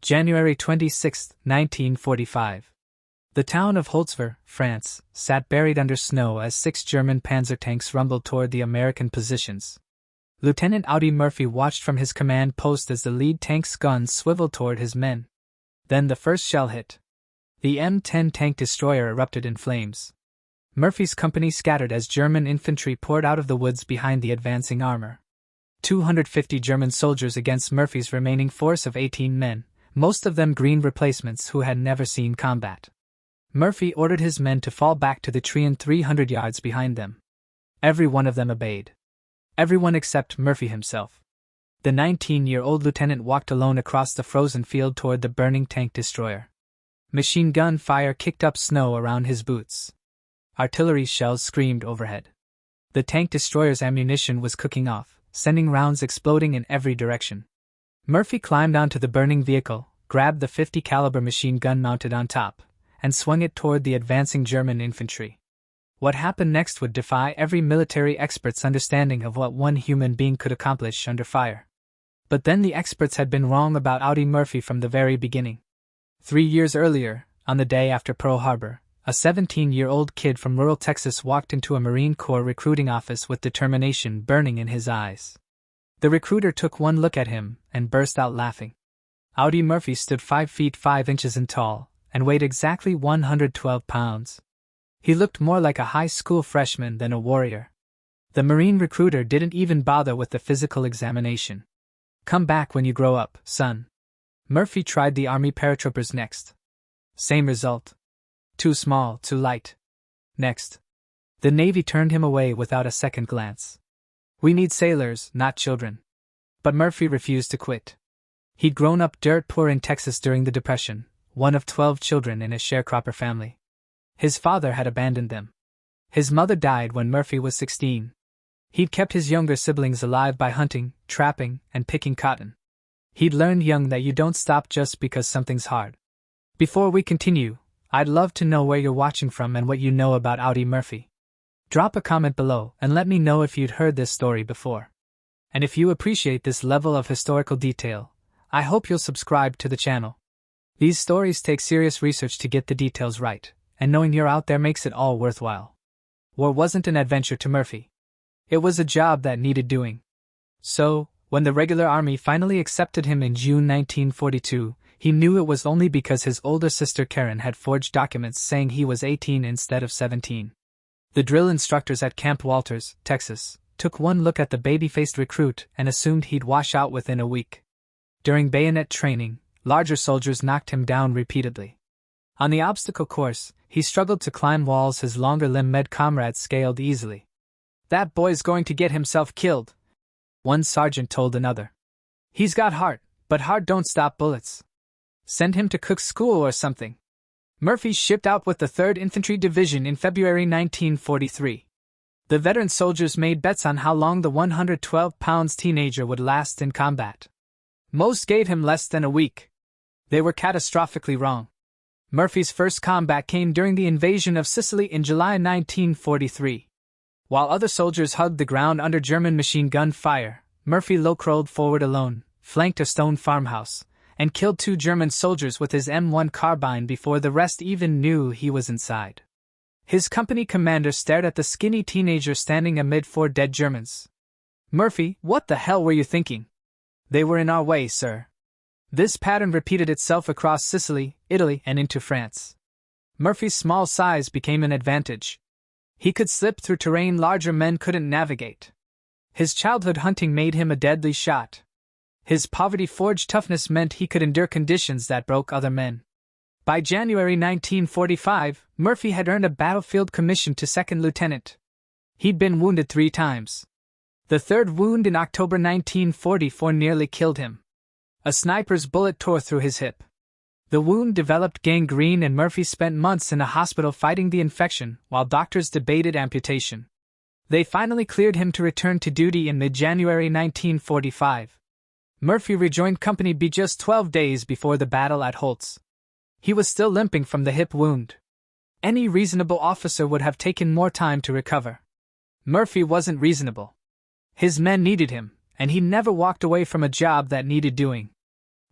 January 26, 1945. The town of Holtzwihr, France, sat buried under snow as 6 German Panzer tanks rumbled toward the American positions. Lieutenant Audie Murphy watched from his command post as the lead tank's guns swiveled toward his men. Then the first shell hit. The M10 tank destroyer erupted in flames. Murphy's company scattered as German infantry poured out of the woods behind the advancing armor. 250 German soldiers against Murphy's remaining force of 18 men, most of them green replacements who had never seen combat. Murphy ordered his men to fall back to the tree and 300 yards behind them. Every one of them obeyed. Everyone except Murphy himself. The 19-year-old lieutenant walked alone across the frozen field toward the burning tank destroyer. Machine gun fire kicked up snow around his boots. Artillery shells screamed overhead. The tank destroyer's ammunition was cooking off, sending rounds exploding in every direction. Murphy climbed onto the burning vehicle, grabbed the .50 caliber machine gun mounted on top, and swung it toward the advancing German infantry. What happened next would defy every military expert's understanding of what one human being could accomplish under fire. But then the experts had been wrong about Audie Murphy from the very beginning. 3 years earlier, on the day after Pearl Harbor, a 17-year-old kid from rural Texas walked into a Marine Corps recruiting office with determination burning in his eyes. The recruiter took one look at him and burst out laughing. Audie Murphy stood 5 feet 5 inches tall and weighed exactly 112 pounds. He looked more like a high school freshman than a warrior. The Marine recruiter didn't even bother with the physical examination. "Come back when you grow up, son." Murphy tried the Army paratroopers next. Same result. Too small, too light. Next. The Navy turned him away without a second glance. "We need sailors, not children." But Murphy refused to quit. He'd grown up dirt poor in Texas during the Depression, one of 12 children in a sharecropper family. His father had abandoned them. His mother died when Murphy was 16. He'd kept his younger siblings alive by hunting, trapping, and picking cotton. He'd learned young that you don't stop just because something's hard. Before we continue, I'd love to know where you're watching from and what you know about Audie Murphy. Drop a comment below and let me know if you'd heard this story before. And if you appreciate this level of historical detail, I hope you'll subscribe to the channel. These stories take serious research to get the details right, and knowing you're out there makes it all worthwhile. War wasn't an adventure to Murphy. It was a job that needed doing. So, when the regular army finally accepted him in June 1942, he knew it was only because his older sister Karen had forged documents saying he was 18 instead of 17. The drill instructors at Camp Walters, Texas, took one look at the baby-faced recruit and assumed he'd wash out within a week. During bayonet training, larger soldiers knocked him down repeatedly. On the obstacle course, he struggled to climb walls his longer-limbed comrades scaled easily. "That boy's going to get himself killed," one sergeant told another. "He's got heart, but heart don't stop bullets. Send him to cook school or something." Murphy shipped out with the 3rd Infantry Division in February 1943. The veteran soldiers made bets on how long the 112-pound teenager would last in combat. Most gave him less than a week. They were catastrophically wrong. Murphy's first combat came during the invasion of Sicily in July 1943. While other soldiers hugged the ground under German machine gun fire, Murphy low-crawled forward alone, flanked a stone farmhouse, and killed 2 German soldiers with his M1 carbine before the rest even knew he was inside. His company commander stared at the skinny teenager standing amid 4 dead Germans. "Murphy, what the hell were you thinking?" "They were in our way, sir." This pattern repeated itself across Sicily, Italy, and into France. Murphy's small size became an advantage. He could slip through terrain larger men couldn't navigate. His childhood hunting made him a deadly shot. His poverty-forged toughness meant he could endure conditions that broke other men. By January 1945, Murphy had earned a battlefield commission to 2nd lieutenant. He'd been wounded 3 times. The 3rd wound in October 1944 nearly killed him. A sniper's bullet tore through his hip. The wound developed gangrene and Murphy spent months in a hospital fighting the infection while doctors debated amputation. They finally cleared him to return to duty in mid-January 1945. Murphy rejoined Company B just 12 days before the battle at Holtz. He was still limping from the hip wound. Any reasonable officer would have taken more time to recover. Murphy wasn't reasonable. His men needed him, and he never walked away from a job that needed doing.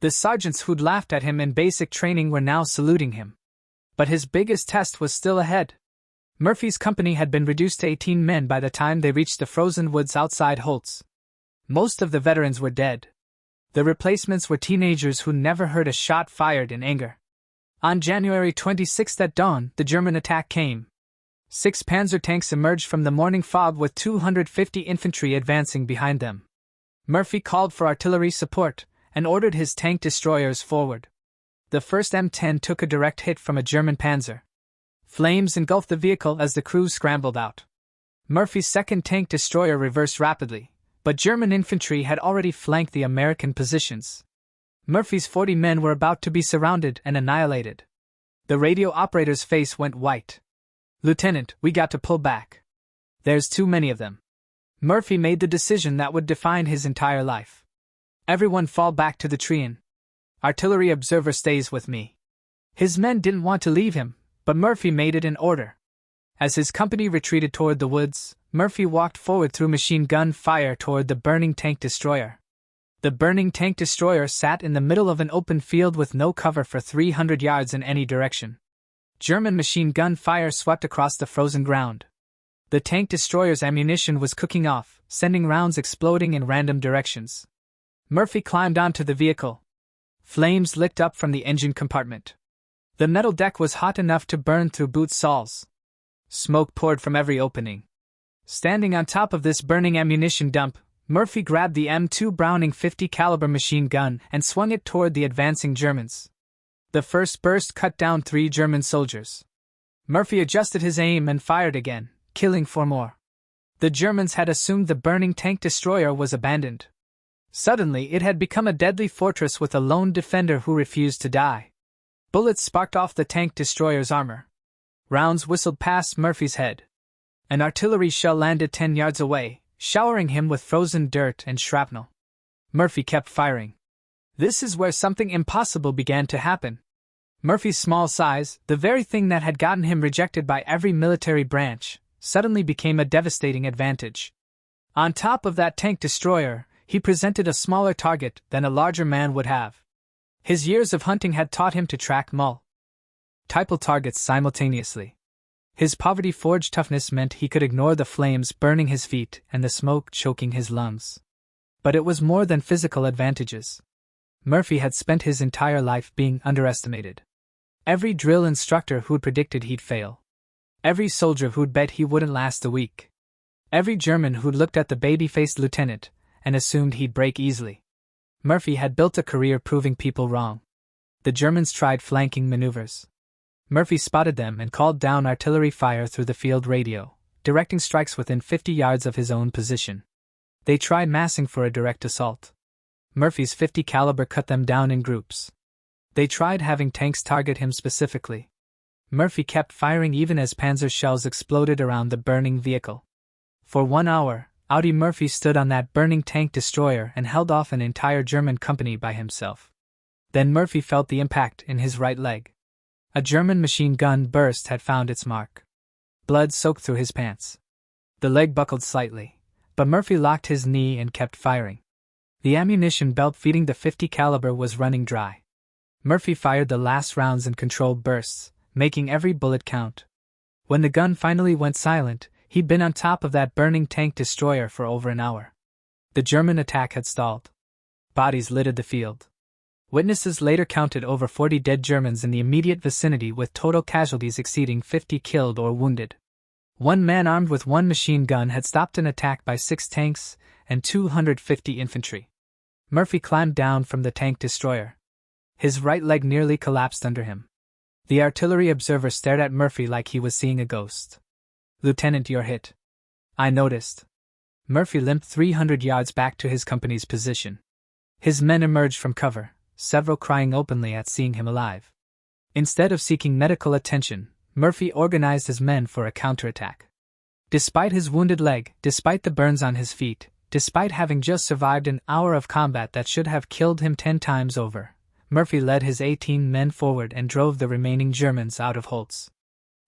The sergeants who'd laughed at him in basic training were now saluting him. But his biggest test was still ahead. Murphy's company had been reduced to 18 men by the time they reached the frozen woods outside Holtz. Most of the veterans were dead. The replacements were teenagers who never heard a shot fired in anger. On January 26 at dawn, the German attack came. 6 Panzer tanks emerged from the morning fog with 250 infantry advancing behind them. Murphy called for artillery support and ordered his tank destroyers forward. The first M10 took a direct hit from a German Panzer. Flames engulfed the vehicle as the crew scrambled out. Murphy's second tank destroyer reversed rapidly, but German infantry had already flanked the American positions. Murphy's 40 men were about to be surrounded and annihilated. The radio operator's face went white. "Lieutenant, we got to pull back. There's too many of them." Murphy made the decision that would define his entire life. "Everyone fall back to the Trian. Artillery observer stays with me." His men didn't want to leave him, but Murphy made it an order. As his company retreated toward the woods, Murphy walked forward through machine gun fire toward the burning tank destroyer. The burning tank destroyer sat in the middle of an open field with no cover for 300 yards in any direction. German machine gun fire swept across the frozen ground. The tank destroyer's ammunition was cooking off, sending rounds exploding in random directions. Murphy climbed onto the vehicle. Flames licked up from the engine compartment. The metal deck was hot enough to burn through boot soles. Smoke poured from every opening. Standing on top of this burning ammunition dump, Murphy grabbed the M2 Browning 50 caliber machine gun and swung it toward the advancing Germans. The first burst cut down 3 German soldiers. Murphy adjusted his aim and fired again, killing 4 more. The Germans had assumed the burning tank destroyer was abandoned. Suddenly, it had become a deadly fortress with a lone defender who refused to die. Bullets sparked off the tank destroyer's armor. Rounds whistled past Murphy's head. An artillery shell landed 10 yards away, showering him with frozen dirt and shrapnel. Murphy kept firing. This is where something impossible began to happen. Murphy's small size, the very thing that had gotten him rejected by every military branch, suddenly became a devastating advantage. On top of that tank destroyer, he presented a smaller target than a larger man would have. His years of hunting had taught him to track multiple targets simultaneously. His poverty-forged toughness meant he could ignore the flames burning his feet and the smoke choking his lungs. But it was more than physical advantages. Murphy had spent his entire life being underestimated. Every drill instructor who'd predicted he'd fail. Every soldier who'd bet he wouldn't last a week. Every German who'd looked at the baby-faced lieutenant and assumed he'd break easily. Murphy had built a career proving people wrong. The Germans tried flanking maneuvers. Murphy spotted them and called down artillery fire through the field radio, directing strikes within 50 yards of his own position. They tried massing for a direct assault. Murphy's 50 caliber cut them down in groups. They tried having tanks target him specifically. Murphy kept firing even as Panzer shells exploded around the burning vehicle. For 1 hour, Audie Murphy stood on that burning tank destroyer and held off an entire German company by himself. Then Murphy felt the impact in his right leg. A German machine gun burst had found its mark. Blood soaked through his pants. The leg buckled slightly, but Murphy locked his knee and kept firing. The ammunition belt feeding the 50 caliber was running dry. Murphy fired the last rounds in controlled bursts, making every bullet count. When the gun finally went silent, he'd been on top of that burning tank destroyer for over an hour. The German attack had stalled. Bodies littered the field. Witnesses later counted over 40 dead Germans in the immediate vicinity, with total casualties exceeding 50 killed or wounded. One man armed with 1 machine gun had stopped an attack by 6 tanks and 250 infantry. Murphy climbed down from the tank destroyer. His right leg nearly collapsed under him. The artillery observer stared at Murphy like he was seeing a ghost. "Lieutenant, you're hit." "I noticed." Murphy limped 300 yards back to his company's position. His men emerged from cover, several crying openly at seeing him alive. Instead of seeking medical attention, Murphy organized his men for a counterattack. Despite his wounded leg, despite the burns on his feet, despite having just survived an hour of combat that should have killed him 10 times over, Murphy led his 18 men forward and drove the remaining Germans out of Holtz.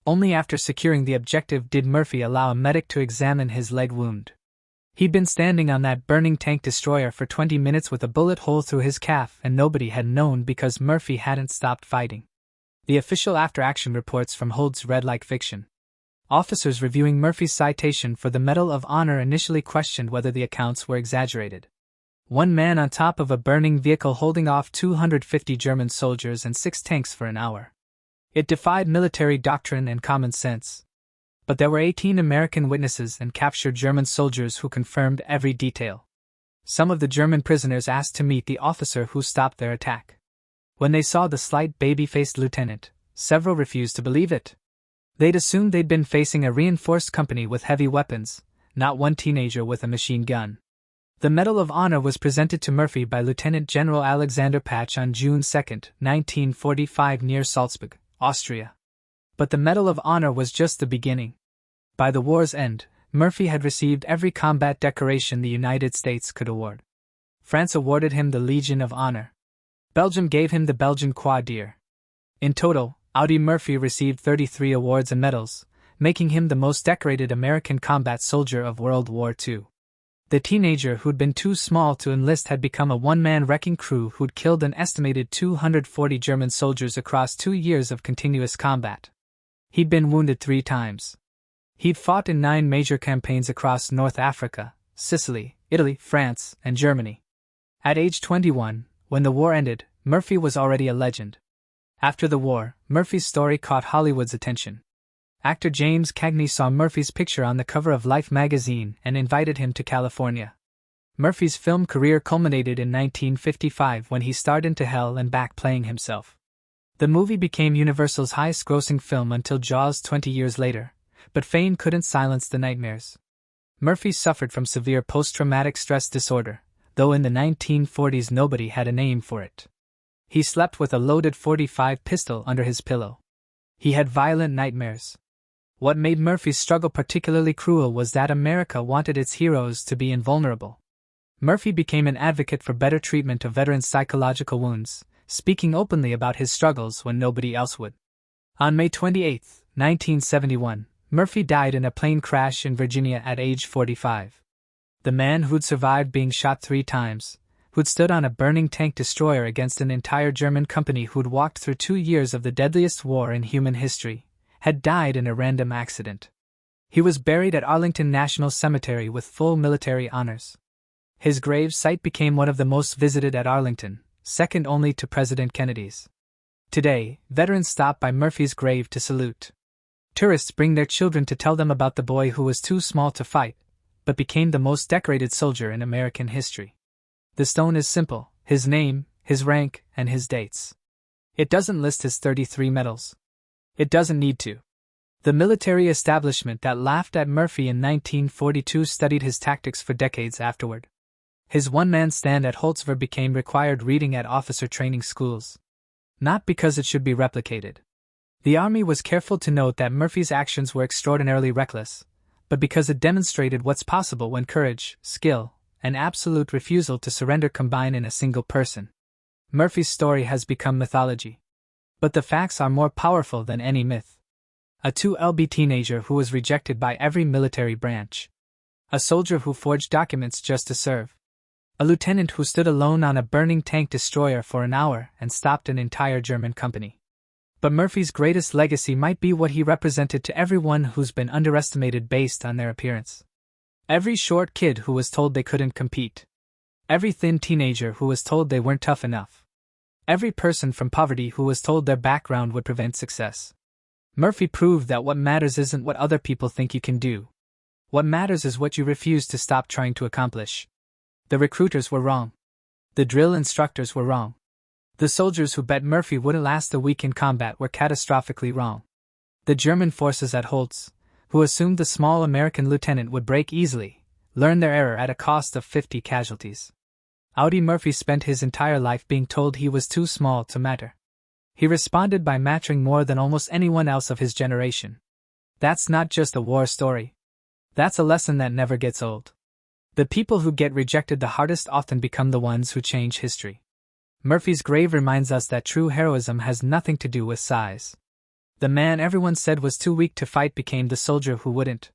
Only after securing the objective did Murphy allow a medic to examine his leg wound. He'd been standing on that burning tank destroyer for 20 minutes with a bullet hole through his calf, and nobody had known because Murphy hadn't stopped fighting. The official after-action reports from Holtzwihr read like fiction. Officers reviewing Murphy's citation for the Medal of Honor initially questioned whether the accounts were exaggerated. One man on top of a burning vehicle holding off 250 German soldiers and 6 tanks for an hour. It defied military doctrine and common sense. But there were 18 American witnesses and captured German soldiers who confirmed every detail. Some of the German prisoners asked to meet the officer who stopped their attack. When they saw the slight baby-faced lieutenant, several refused to believe it. They'd assumed they'd been facing a reinforced company with heavy weapons, not one teenager with a machine gun. The Medal of Honor was presented to Murphy by Lieutenant General Alexander Patch on June 2, 1945 near Salzburg, Austria. But the Medal of Honor was just the beginning. By the war's end, Murphy had received every combat decoration the United States could award. France awarded him the Legion of Honor. Belgium gave him the Belgian Croix d'Or. In total, Audie Murphy received 33 awards and medals, making him the most decorated American combat soldier of World War II. The teenager who'd been too small to enlist had become a one-man wrecking crew who'd killed an estimated 240 German soldiers across 2 years of continuous combat. He'd been wounded 3 times. He'd fought in 9 major campaigns across North Africa, Sicily, Italy, France, and Germany. At age 21, when the war ended, Murphy was already a legend. After the war, Murphy's story caught Hollywood's attention. Actor James Cagney saw Murphy's picture on the cover of Life magazine and invited him to California. Murphy's film career culminated in 1955 when he starred Into Hell and Back playing himself. The movie became Universal's highest-grossing film until Jaws 20 years later, but fame couldn't silence the nightmares. Murphy suffered from severe post-traumatic stress disorder, though in the 1940s nobody had a name for it. He slept with a loaded .45 pistol under his pillow. He had violent nightmares. What made Murphy's struggle particularly cruel was that America wanted its heroes to be invulnerable. Murphy became an advocate for better treatment of veterans' psychological wounds, speaking openly about his struggles when nobody else would. On May 28, 1971, Murphy died in a plane crash in Virginia at age 45. The man who'd survived being shot 3 times, who'd stood on a burning tank destroyer against an entire German company who'd walked through 2 years of the deadliest war in human history, had died in a random accident. He was buried at Arlington National Cemetery with full military honors. His grave site became one of the most visited at Arlington, second only to President Kennedy's. Today, veterans stop by Murphy's grave to salute. Tourists bring their children to tell them about the boy who was too small to fight, but became the most decorated soldier in American history. The stone is simple: his name, his rank, and his dates. It doesn't list his 33 medals. It doesn't need to. The military establishment that laughed at Murphy in 1942 studied his tactics for decades afterward. His one-man stand at Holtzwihr became required reading at officer training schools. Not because it should be replicated. The Army was careful to note that Murphy's actions were extraordinarily reckless, but because it demonstrated what's possible when courage, skill, and absolute refusal to surrender combine in a single person. Murphy's story has become mythology. But the facts are more powerful than any myth. A 2LB teenager who was rejected by every military branch. A soldier who forged documents just to serve. A lieutenant who stood alone on a burning tank destroyer for an hour and stopped an entire German company. But Murphy's greatest legacy might be what he represented to everyone who's been underestimated based on their appearance. Every short kid who was told they couldn't compete. Every thin teenager who was told they weren't tough enough. Every person from poverty who was told their background would prevent success. Murphy proved that what matters isn't what other people think you can do. What matters is what you refuse to stop trying to accomplish. The recruiters were wrong. The drill instructors were wrong. The soldiers who bet Murphy wouldn't last a week in combat were catastrophically wrong. The German forces at Holtz, who assumed the small American lieutenant would break easily, learned their error at a cost of 50 casualties. Audie Murphy spent his entire life being told he was too small to matter. He responded by mattering more than almost anyone else of his generation. That's not just a war story. That's a lesson that never gets old. The people who get rejected the hardest often become the ones who change history. Murphy's grave reminds us that true heroism has nothing to do with size. The man everyone said was too weak to fight became the soldier who wouldn't.